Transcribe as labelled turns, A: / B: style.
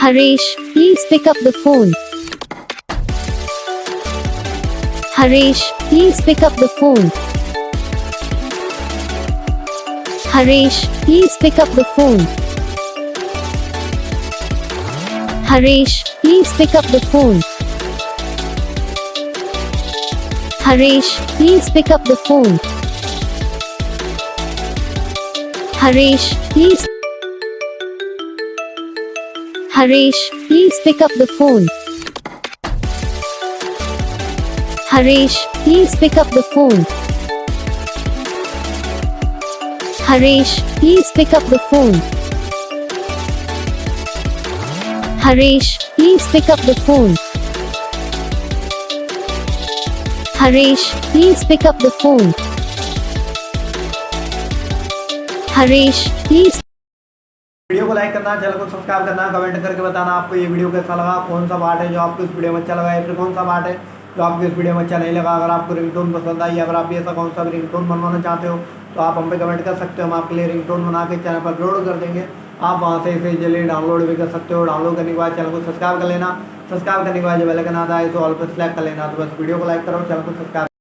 A: Haresh, please pick up the phone. Haresh, please pick up the phone. Haresh, please pick up the phone. Haresh, please pick up the phone. Haresh, please pick up the phone. Haresh, please. Haresh, please pick up the phone. Haresh, please pick up the phone. Haresh, please pick up the phone. Haresh, please pick up the phone. Haresh, please pick up the phone. Haresh, please.
B: Video को like करना, channel को subscribe करना, comment करके बताना आपको ये video कैसा लगा, कौन सा पार्ट है जो आपको इस वीडियो में अच्छा लगा या फिर कौन सा पार्ट है जो आपको इस वीडियो में अच्छा नहीं लगा। अगर आपको रिंगटोन पसंद आई, अगर आप भी ऐसा कौन सा भी रिंगटोन बनवाना चाहते हो तो आप हम पे कमेंट कर सकते हो। हम आपके लिए रिंगटोन बना के चैनल पर अपलोड कर देंगे। आप वहाँ से इसे जल्दी डाउनलोड भी कर सकते हो। डाउनलोड करने के बाद चैनल को सब्सक्राइब कर लेना। सब्सक्राइब करने के बाद जो बेल आइकन आता है इसे ऑल पर सेलेक्ट कर लेना। तो बस वीडियो को लाइक करो, चैनल को सब्सक्राइब